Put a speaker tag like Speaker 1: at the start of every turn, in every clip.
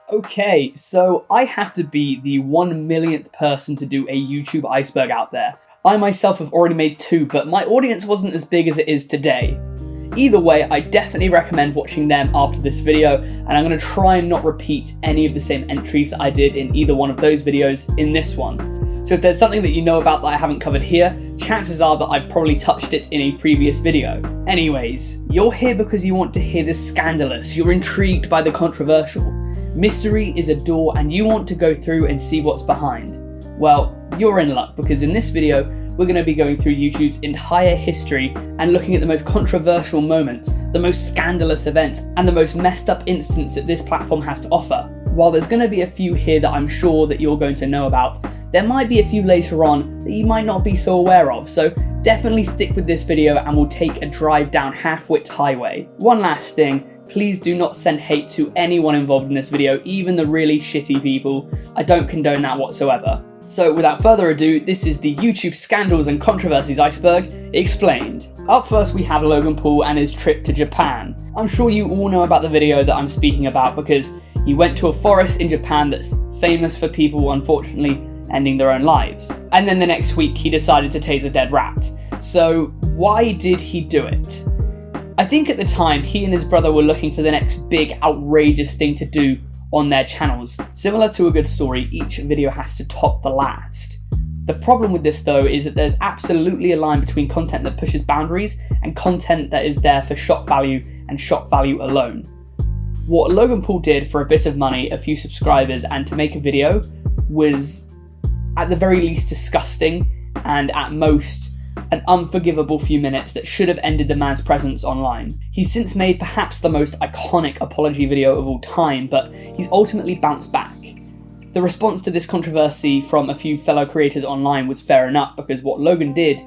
Speaker 1: Okay, so I have to be the 1 millionth person to do a YouTube iceberg out there. I myself have already made 2, but my audience wasn't as big as it is today. Either way, I definitely recommend watching them after this video, and I'm going to try and not repeat any of the same entries that I did in either one of those videos in this one. So if there's something that you know about that I haven't covered here, chances are that I've probably touched it in a previous video. Anyways, you're here because you want to hear the scandalous, you're intrigued by the controversial. Mystery is a door and you want to go through and see what's behind. Well, you're in luck, because in this video, we're going to be going through YouTube's entire history and looking at the most controversial moments, the most scandalous events, and the most messed up incidents that this platform has to offer. While there's going to be a few here that I'm sure that you're going to know about, there might be a few later on that you might not be so aware of, so definitely stick with this video and we'll take a drive down Half-Wit Highway. One last thing, please do not send hate to anyone involved in this video, even the really shitty people. I don't condone that whatsoever. So without further ado, this is the YouTube Scandals and Controversies Iceberg explained. Up first we have Logan Paul and his trip to Japan. I'm sure you all know about the video that I'm speaking about because he went to a forest in Japan that's famous for people unfortunately ending their own lives. And then the next week he decided to tase a dead rat. So why did he do it? I think at the time he and his brother were looking for the next big outrageous thing to do on their channels. Similar to a good story, each video has to top the last. The problem with this though is that there's absolutely a line between content that pushes boundaries and content that is there for shock value and shock value alone. What Logan Paul did for a bit of money, a few subscribers, and to make a video was at the very least disgusting and at most an unforgivable few minutes that should have ended the man's presence online. He's since made perhaps the most iconic apology video of all time, but he's ultimately bounced back. The response to this controversy from a few fellow creators online was fair enough, because what Logan did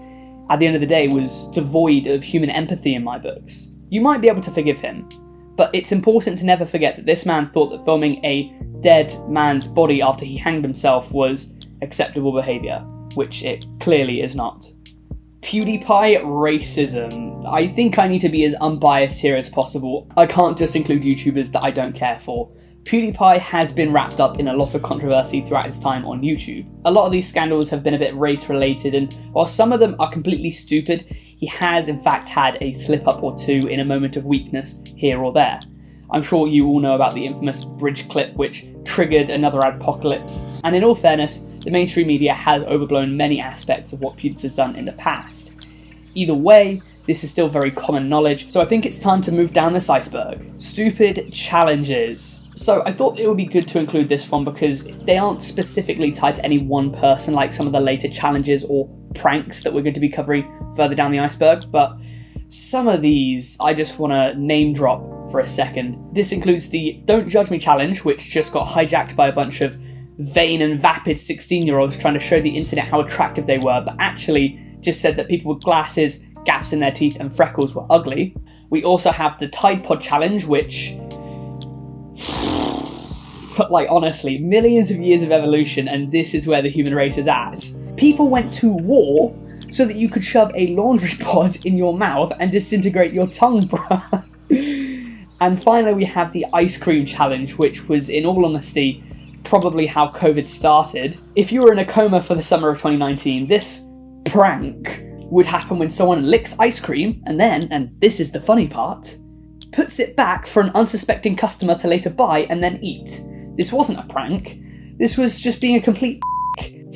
Speaker 1: at the end of the day was devoid of human empathy in my books. You might be able to forgive him, but it's important to never forget that this man thought that filming a dead man's body after he hanged himself was acceptable behaviour, which it clearly is not. PewDiePie racism. I think I need to be as unbiased here as possible. I can't just include YouTubers that I don't care for. PewDiePie has been wrapped up in a lot of controversy throughout his time on YouTube. A lot of these scandals have been a bit race related, and while some of them are completely stupid, he has in fact had a slip up or two in a moment of weakness here or there. I'm sure you all know about the infamous bridge clip which triggered another apocalypse, and in all fairness, the mainstream media has overblown many aspects of what Pewds has done in the past. Either way, this is still very common knowledge, so I think it's time to move down this iceberg. Stupid challenges. So I thought it would be good to include this one because they aren't specifically tied to any one person like some of the later challenges or pranks that we're going to be covering further down the iceberg, but some of these I just want to name drop for a second. This includes the Don't Judge Me challenge, which just got hijacked by a bunch of vain and vapid 16-year-olds trying to show the internet how attractive they were, but actually just said that people with glasses, gaps in their teeth and freckles were ugly. We also have the Tide Pod challenge, which like honestly, millions of years of evolution and this is where the human race is at. People went to war so that you could shove a laundry pod in your mouth and disintegrate your tongue, bruh. And finally we have the ice cream challenge, which was, in all honesty, probably how COVID started. If you were in a coma for the summer of 2019, this prank would happen when someone licks ice cream and then, and this is the funny part, puts it back for an unsuspecting customer to later buy and then eat. This wasn't a prank, this was just being a complete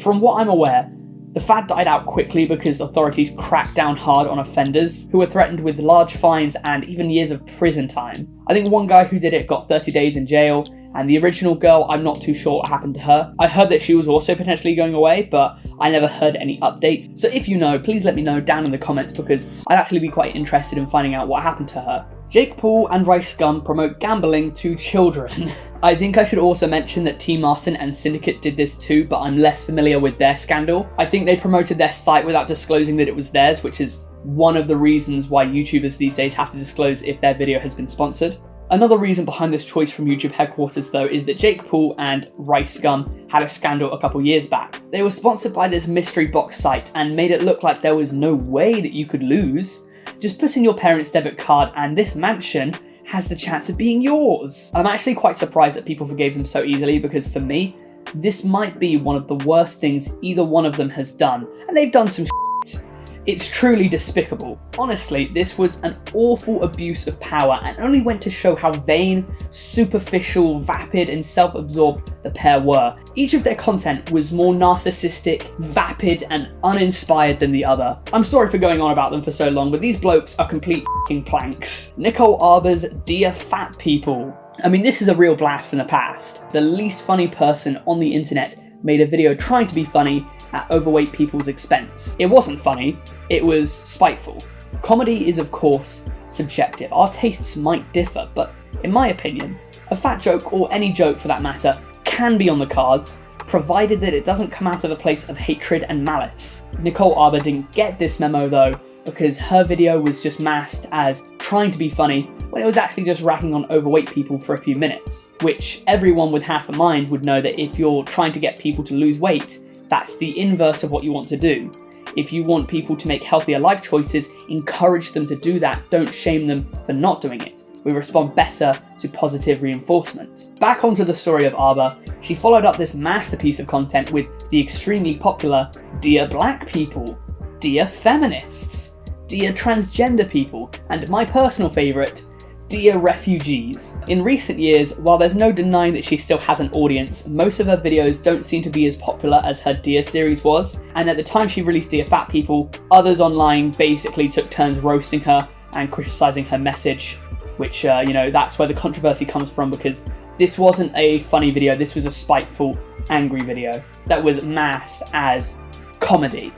Speaker 1: From what I'm aware, the fad died out quickly because authorities cracked down hard on offenders who were threatened with large fines and even years of prison time. I think one guy who did it got 30 days in jail, and the original girl, I'm not too sure what happened to her. I heard that she was also potentially going away, but I never heard any updates. So if you know, please let me know down in the comments because I'd actually be quite interested in finding out what happened to her. Jake Paul and Rice Scum promote gambling to children. I think I should also mention that T. Martin and Syndicate did this too, but I'm less familiar with their scandal. I think they promoted their site without disclosing that it was theirs, which is one of the reasons why YouTubers these days have to disclose if their video has been sponsored. Another reason behind this choice from YouTube headquarters though is that Jake Paul and Rice Scum had a scandal a couple years back. They were sponsored by this mystery box site and made it look like there was no way that you could lose. Just put in your parents' debit card and this mansion has the chance of being yours. I'm actually quite surprised that people forgave them so easily, because for me, this might be one of the worst things either one of them has done, and they've done some shit. It's truly despicable. Honestly, this was an awful abuse of power and only went to show how vain, superficial, vapid and self-absorbed the pair were. Each of their content was more narcissistic, vapid and uninspired than the other. I'm sorry for going on about them for so long, but these blokes are complete f***ing planks. Nicole Arbour's Dear Fat People. I mean, this is a real blast from the past. The least funny person on the internet made a video trying to be funny at overweight people's expense. It wasn't funny, it was spiteful. Comedy is of course subjective. Our tastes might differ, but in my opinion, a fat joke, or any joke for that matter, can be on the cards, provided that it doesn't come out of a place of hatred and malice. Nicole Arbour didn't get this memo though, because her video was just masked as trying to be funny when it was actually just racking on overweight people for a few minutes. Which everyone with half a mind would know that if you're trying to get people to lose weight, that's the inverse of what you want to do. If you want people to make healthier life choices, encourage them to do that, don't shame them for not doing it. We respond better to positive reinforcement. Back onto the story of Arbour, she followed up this masterpiece of content with the extremely popular Dear Black People, Dear Feminists, Dear Transgender People, and my personal favourite, Dear Refugees. In recent years, while there's no denying that she still has an audience, most of her videos don't seem to be as popular as her Dear series was, and at the time she released Dear Fat People, others online basically took turns roasting her and criticising her message, which, that's where the controversy comes from, because this wasn't a funny video, this was a spiteful, angry video that was masked as comedy.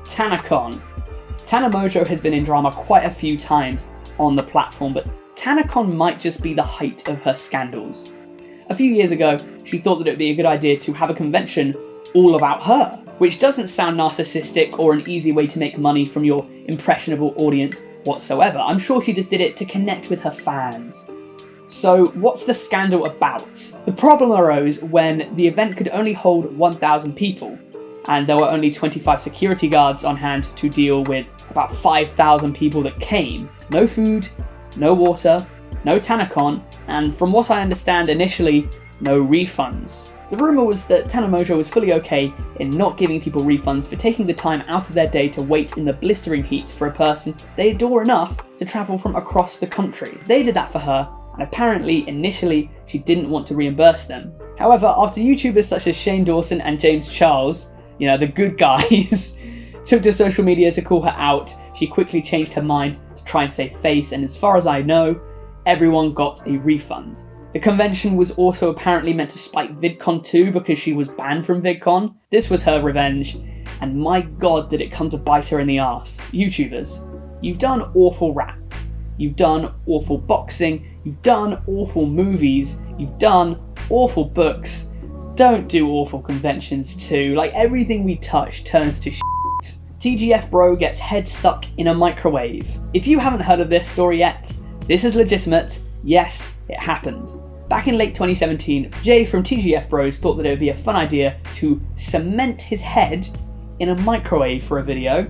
Speaker 1: TanaCon. Tana Mojo has been in drama quite a few times on the platform, but TanaCon might just be the height of her scandals. A few years ago, she thought that it would be a good idea to have a convention all about her, which doesn't sound narcissistic or an easy way to make money from your impressionable audience whatsoever. I'm sure she just did it to connect with her fans. So what's the scandal about? The problem arose when the event could only hold 1,000 people, and there were only 25 security guards on hand to deal with about 5,000 people that came. No food, no water, no TanaCon, and from what I understand initially, no refunds. The rumour was that Tana Mojo was fully okay in not giving people refunds for taking the time out of their day to wait in the blistering heat for a person they adore enough to travel from across the country. They did that for her, and apparently initially she didn't want to reimburse them. However, after YouTubers such as Shane Dawson and James Charles, the good guys, took to social media to call her out, she quickly changed her mind to try and save face, and as far as I know, everyone got a refund. The convention was also apparently meant to spite VidCon too, because she was banned from VidCon. This was her revenge, and my god did it come to bite her in the arse. YouTubers, you've done awful rap, you've done awful boxing, you've done awful movies, you've done awful books. Don't do awful conventions too. Like, everything we touch turns to shit. TGF bro gets head stuck in a microwave. If you haven't heard of this story yet, this is legitimate. Yes, it happened. Back in late 2017, Jay from TGF Bros thought that it would be a fun idea to cement his head in a microwave for a video.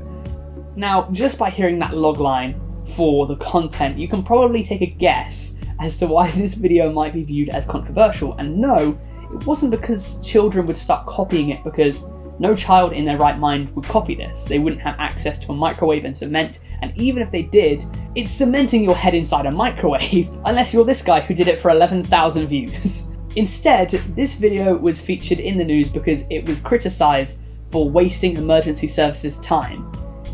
Speaker 1: Now, just by hearing that logline for the content, you can probably take a guess as to why this video might be viewed as controversial. And no, it wasn't because children would start copying it, because no child in their right mind would copy this. They wouldn't have access to a microwave and cement, and even if they did, it's cementing your head inside a microwave, unless you're this guy who did it for 11,000 views. Instead, this video was featured in the news because it was criticised for wasting emergency services time.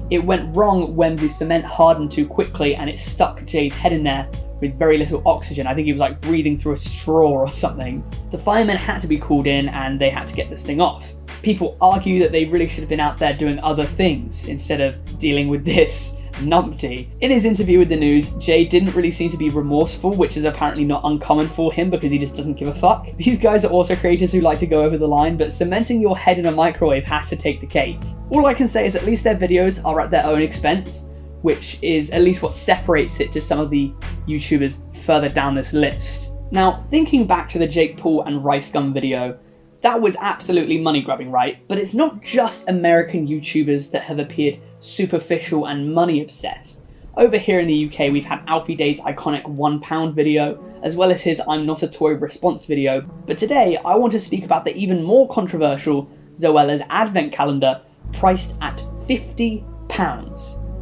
Speaker 1: It went wrong when the cement hardened too quickly and it stuck Jay's head in there with very little oxygen. I think he was like breathing through a straw or something. The firemen had to be called in and they had to get this thing off. People argue that they really should have been out there doing other things instead of dealing with this numpty. In his interview with the news, Jay didn't really seem to be remorseful, which is apparently not uncommon for him because he just doesn't give a fuck. These guys are also creators who like to go over the line, but cementing your head in a microwave has to take the cake. All I can say is at least their videos are at their own expense, which is at least what separates it to some of the YouTubers further down this list. Now, thinking back to the Jake Paul and Rice Gum video, that was absolutely money grabbing, right? But it's not just American YouTubers that have appeared superficial and money obsessed. Over here in the UK, we've had Alfie Day's iconic £1 video, as well as his I'm Not a Toy response video, but today I want to speak about the even more controversial Zoella's advent calendar, priced at £50.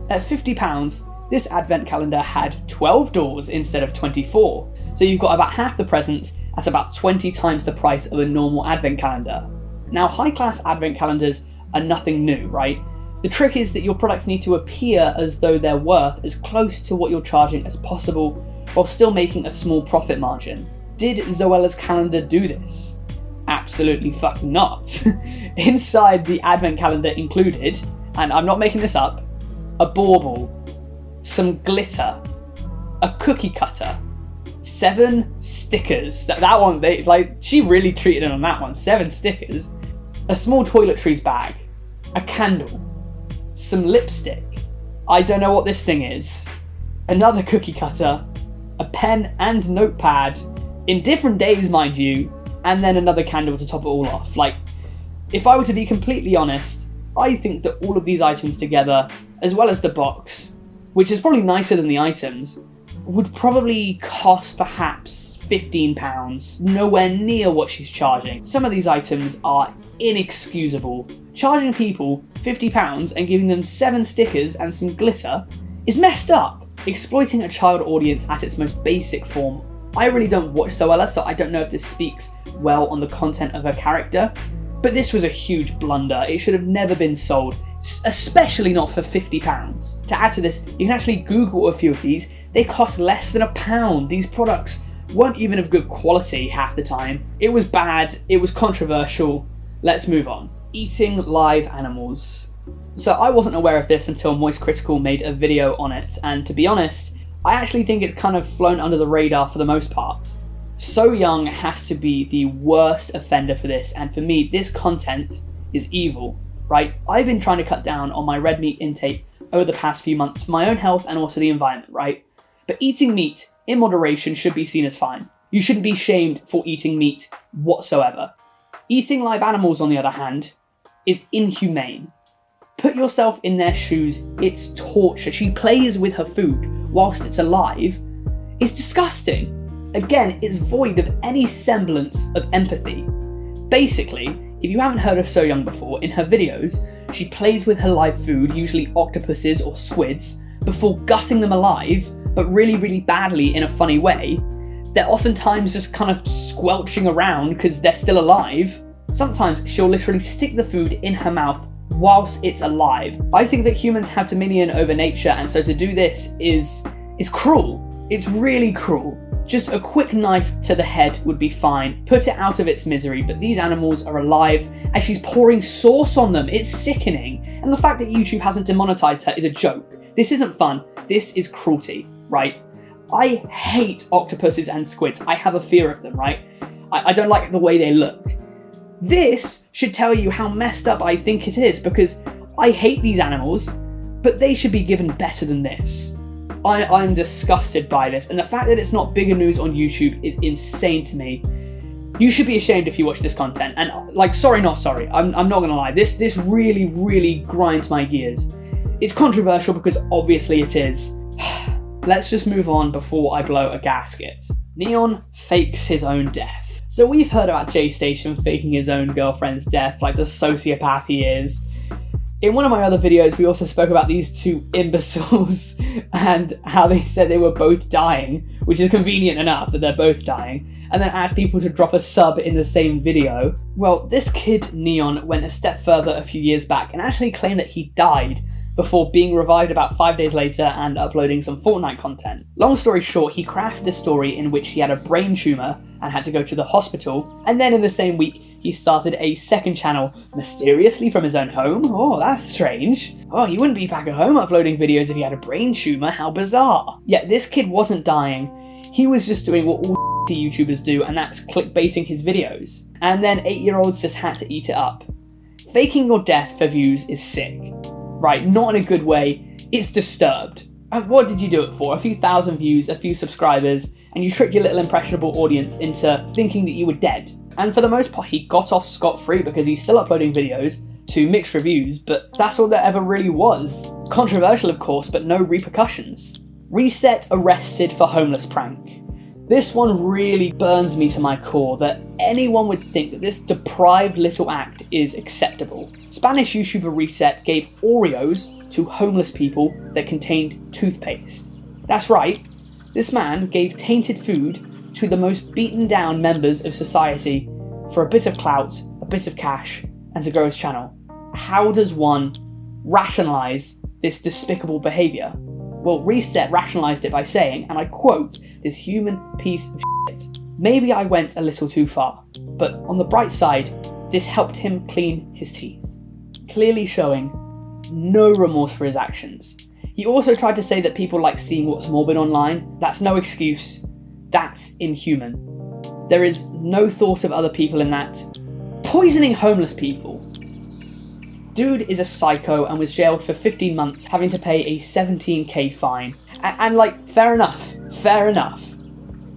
Speaker 1: At £50, this advent calendar had 12 doors instead of 24, so you've got about half the presents at about 20 times the price of a normal advent calendar. Now, high-class advent calendars are nothing new, right? The trick is that your products need to appear as though they're worth as close to what you're charging as possible, while still making a small profit margin. Did Zoella's calendar do this? Absolutely fucking not. Inside the advent calendar included, and I'm not making this up, a bauble, some glitter, a cookie cutter, 7 stickers. That one, she really treated it on that one. 7 stickers, a small toiletries bag, a candle, some lipstick, I don't know what this thing is, another cookie cutter, a pen and notepad, in different days mind you, and then another candle to top it all off. Like, if I were to be completely honest, I think that all of these items together, as well as the box, which is probably nicer than the items, would probably cost perhaps £15, nowhere near what she's charging. Some of these items are inexcusable. Charging people £50 and giving them 7 stickers and some glitter is messed up. Exploiting a child audience at its most basic form. I really don't watch Zoella, so I don't know if this speaks well on the content of her character, but this was a huge blunder. It should have never been sold, especially not for £50. To add to this, you can actually Google a few of these. They cost less than £1. These products weren't even of good quality half the time. It was bad, it was controversial. Let's move on. Eating live animals. So I wasn't aware of this until Moist Critical made a video on it, and to be honest, I actually think it's kind of flown under the radar for the most part. So Young has to be the worst offender for this, and for me, this content is evil, right? I've been trying to cut down on my red meat intake over the past few months for my own health and also the environment, right? But eating meat in moderation should be seen as fine. You shouldn't be shamed for eating meat whatsoever. Eating live animals, on the other hand, is inhumane. Put yourself in their shoes, it's torture. She plays with her food whilst it's alive. It's disgusting. Again, it's void of any semblance of empathy. Basically, if you haven't heard of So Young before, in her videos, she plays with her live food, usually octopuses or squids, before gutting them alive, but really, really badly in a funny way. They're oftentimes just kind of squelching around because they're still alive. Sometimes she'll literally stick the food in her mouth whilst it's alive. I think that humans have dominion over nature, and so to do this is cruel. It's really cruel. Just a quick knife to the head would be fine, put it out of its misery, but these animals are alive and she's pouring sauce on them. It's sickening. And the fact that YouTube hasn't demonetized her is a joke. This isn't fun, this is cruelty, right? I hate octopuses and squids. I have a fear of them, right? I don't like the way they look. This should tell you how messed up I think it is, because I hate these animals, but they should be given better than this. I'm disgusted by this, and the fact that it's not bigger news on YouTube is insane to me. You should be ashamed if you watch this content, and like, sorry not sorry, I'm not gonna lie, this really, really grinds my gears. It's controversial because obviously it is. Let's just move on before I blow a gasket. Neon fakes his own death. So we've heard about Jay Station faking his own girlfriend's death, like the sociopath he is. In one of my other videos, we also spoke about these two imbeciles and how they said they were both dying, which is convenient enough that they're both dying, and then asked people to drop a sub in the same video. Well, this kid, Neon, went a step further a few years back and actually claimed that he died before being revived about 5 days later and uploading some Fortnite content. Long story short, he crafted a story in which he had a brain tumour and had to go to the hospital, and then in the same week he started a second channel mysteriously from his own home. Oh, that's strange. Oh, he wouldn't be back at home uploading videos if he had a brain tumour, how bizarre. Yet this kid wasn't dying, he was just doing what all YouTubers do, and that's clickbaiting his videos. And then 8-year-olds just had to eat it up. Faking your death for views is sick. Right, not in a good way, it's disturbed. And what did you do it for? A few thousand views, a few subscribers, and you tricked your little impressionable audience into thinking that you were dead. And for the most part, he got off scot-free because he's still uploading videos, to mixed reviews, but that's all there ever really was. Controversial of course, but no repercussions. Reset arrested for homeless prank. This one really burns me to my core that anyone would think that this deprived little act is acceptable. Spanish YouTuber Reset gave Oreos to homeless people that contained toothpaste. That's right, this man gave tainted food to the most beaten down members of society for a bit of clout, a bit of cash, and to grow his channel. How does one rationalise this despicable behaviour? Well, Reset rationalised it by saying, and I quote, "This human piece of shit. Maybe I went a little too far, but on the bright side, this helped him clean his teeth." Clearly showing no remorse for his actions. He also tried to say that people like seeing what's morbid online. That's no excuse. That's inhuman. There is no thought of other people in that. Poisoning homeless people. Dude is a psycho and was jailed for 15 months, having to pay a 17k fine. And like, fair enough.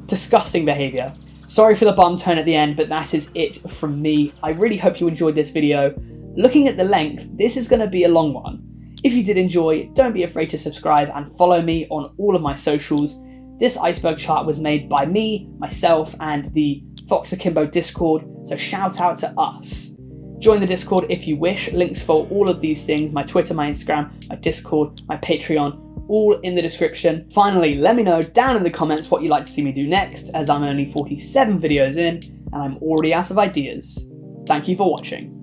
Speaker 1: Disgusting behaviour. Sorry for the bum tone at the end, but that is it from me. I really hope you enjoyed this video. Looking at the length, this is going to be a long one. If you did enjoy, don't be afraid to subscribe and follow me on all of my socials. This iceberg chart was made by me, myself, and the Fox Akimbo Discord, so shout out to us. Join the Discord if you wish. Links for all of these things, my Twitter, my Instagram, my Discord, my Patreon, all in the description. Finally, let me know down in the comments what you'd like to see me do next, as I'm only 47 videos in and I'm already out of ideas. Thank you for watching.